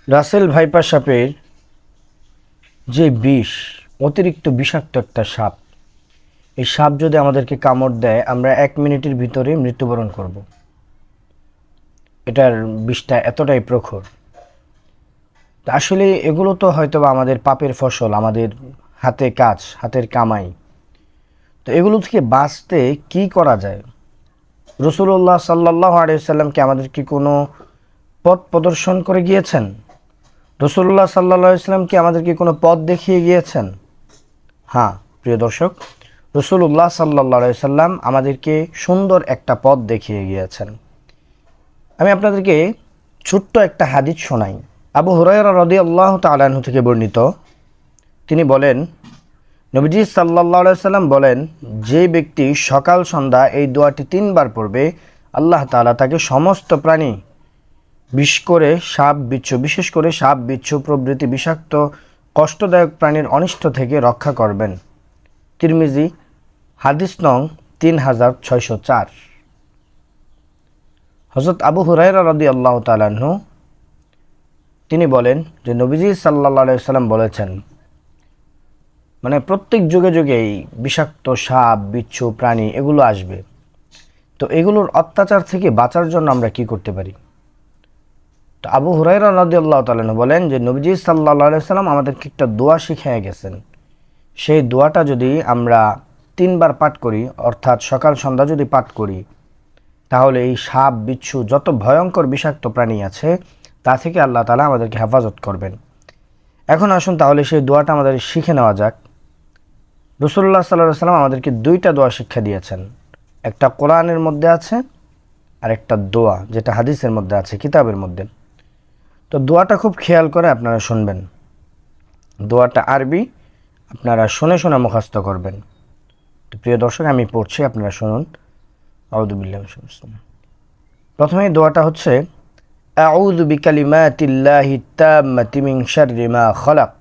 Russell viper সাপের যে বিষ, অতিরিক্ত বিষাক্ত একটা সাপ। এই সাপ যদি আমাদেরকে কামড় দেয়, আমরা 1 মিনিটের ভিতরে মৃত্যুবরণ করব। এটার বিষটা এতটাই প্রখর। আসলে এগুলো তো হয়তো বা আমাদের পাপের ফসল, আমাদের হাতে কাজ, হাতের কামাই। তো এগুলো থেকে বাঁচতে কি করা যায়? রাসূলুল্লাহ সাল্লাল্লাহু আলাইহি সাল্লাম কি আমাদের কি কোনো পথ প্রদর্শন করে গিয়েছেন? রাসূলুল্লাহ সাল্লাল্লাহু আলাইহি সাল্লাম কি আমাদেরকে কোনো পথ দেখিয়ে গিয়েছেন? হ্যাঁ প্রিয় দর্শক, রাসূলুল্লাহ সাল্লাল্লাহু আলাইহি সাল্লাম আমাদেরকে সুন্দর একটা পথ দেখিয়ে গিয়েছেন। আমি আপনাদেরকে ছোট্ট একটা হাদিস শোনাই। আবু হুরায়রা রাদিয়াল্লাহু তাআলা আনহু থেকে বর্ণিত। তিনি বলেন, নবীজি সাল্লাল্লাহু আলাইহি সাল্লাম বলেন, যে ব্যক্তি সকাল সন্ধ্যা এই দোয়াটি 3 বার পড়বে, আল্লাহ তাআলা তাকে সমস্ত প্রাণী, বিশেষ করে সাপ বিচ্ছু প্রভৃতি বিষাক্ত কষ্টদায়ক প্রাণীর অনিষ্ট থেকে রক্ষা করবেন। তিরমিজি, হাদিস নং 3604। হযরত আবু হুরায়রা রাদিয়াল্লাহু তাআলা আনহু তিনি বলেন যে নবীজি সাল্লাল্লাহু আলাইহি সাল্লাম বলেছেন, মানে প্রত্যেক যুগে যুগে এই বিষাক্ত সাপ বিচ্ছু প্রাণী এগুলো আসবে। তো এগুলোর অত্যাচার থেকে বাঁচার জন্য আমরা কি করতে পারি? তো আবু হুরায়রা রাদিয়াল্লাহু তাআলা আনহু বলেন যে নবীজি সাল্লাল্লাহু আলাইহি সাল্লাম আমাদেরকে একটা দোয়া শিখিয়ে গেছেন। সেই দোয়াটা যদি আমরা 3 বার পাঠ করি, অর্থাৎ সকাল সন্ধ্যা যদি পাঠ করি, তাহলে এই সাপ বিচ্ছু যত ভয়ঙ্কর বিষাক্ত প্রাণী আছে তা থেকে আল্লাহ তাআলা আমাদেরকে হেফাজত করবেন। এখন আসুন তাহলে সেই দোয়াটা আমাদের শিখে নেওয়া যাক। রাসূলুল্লাহ সাল্লাল্লাহু আলাইহি সাল্লাম আমাদেরকে 2টা দোয়া শিক্ষা দিয়েছেন। একটা কোরআনের মধ্যে আছে আর একটা দোয়া যেটা হাদিসের মধ্যে আছে, কিতাবের মধ্যে। তো দোয়াটা খুব খেয়াল করে আপনারা শুনবেন। দোয়াটা আরবি, আপনারা শুনে শুনে মুখস্থ করবেন। তো প্রিয় দর্শক, আমি পড়ছি, আপনারা শুনুন। আউযু বিল্লাহি মিনাশ শাইতানির রাজিম। প্রথমেই দোয়াটা হচ্ছে, আউযু বিকালিমাতিল্লাহি তাম্মাতি মিন শাররি মা খালাক।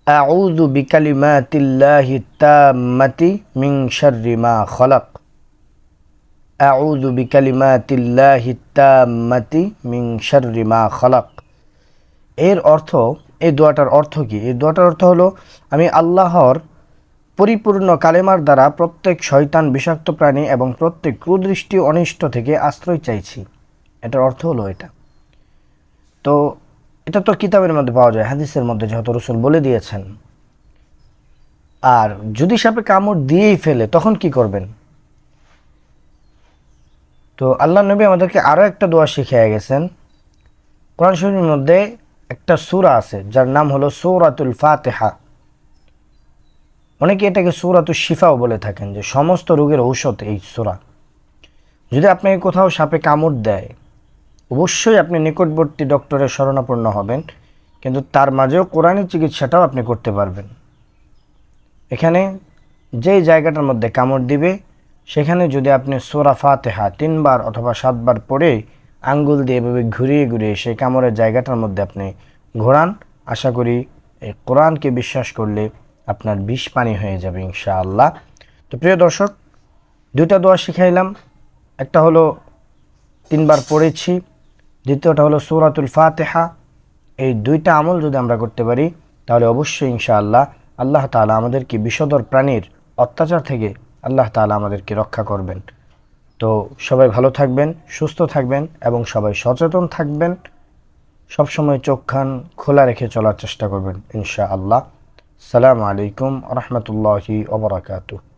আউযু বিকালিমাতিল্লাহি তাম্মাতি মিন শাররি মা খালাক। আউযু বিকালিমাতিল্লাহি তাম্মাতি মিন শাররি মা খালাক। এর অর্থ, এই দোয়াটার অর্থ কি? এই দোয়াটার অর্থ হলো, আমি আল্লাহর পরিপূর্ণ কালেমার দ্বারা প্রত্যেক শয়তান, বিষাক্ত প্রাণী এবং প্রত্যেক কুদৃষ্টি অনিষ্ট থেকে আশ্রয় চাইছি। এটার অর্থ হলো এটা। তো এটা তো কিতাবের মধ্যে পাওয়া যায়, হাদিসের মধ্যে যেহেতু রাসূল বলে দিয়েছেন। আর যদি সাপে কামড় দিয়েই ফেলে তখন কি করবেন? তো আল্লাহ নবী আমাদেরকে আরও একটা দোয়া শিখিয়ে গেছেন। কোরআন শরীফের মধ্যে একটা সূরা আছে যার নাম হলো সূরাতুল ফাতিহা। অনেকে এটাকে সূরাতুশ শিফাও বলে থাকেন, যে সমস্ত রোগের ঔষধ এই সূরা। যদি আপনাকে কোথাও সাপে কামড় দেয়, অবশ্যই আপনি নিকটবর্তী ডক্টরের শরণাপন্ন হবেন, কিন্তু তার মাঝেও কোরআনী চিকিৎসাটাও আপনি করতে পারবেন। এখানে যেই জায়গাটার মধ্যে কামড় দিবে সেখানে যদি আপনি সূরা ফাতিহা 3 বার অথবা 7 বার পড়ে আঙ্গুল দিয়ে এভাবে ঘুরিয়ে ঘুরিয়ে সেই কামড়ের জায়গাটার মধ্যে আপনি ঘোরান, আশা করি এই কোরআনকে বিশ্বাস করলে আপনার বিষ পানি হয়ে যাবে ইনশাআল্লাহ। তো প্রিয় দর্শক, 2টা দোয়া শিখাইলাম। একটা হলো 3 বার পড়েছি, দ্বিতীয়টা হলো সূরাতুল ফাতিহা। এই 2টা আমল যদি আমরা করতে পারি তাহলে অবশ্যই ইনশাআল্লাহ আল্লাহ তাআলা আমাদেরকে বিষধর প্রাণীর অত্যাচার থেকে আল্লাহ তাআলা আমাদেরকে রক্ষা করবেন। তো সবাই ভালো থাকবেন, সুস্থ থাকবেন এবং সবাই সচেতন থাকবেন। সবসময় চোখ কান খোলা রেখে চলার চেষ্টা করবেন ইনশাআল্লাহ। আসসালামু আলাইকুম ওয়া রাহমাতুল্লাহি ওয়া বারাকাতুহু।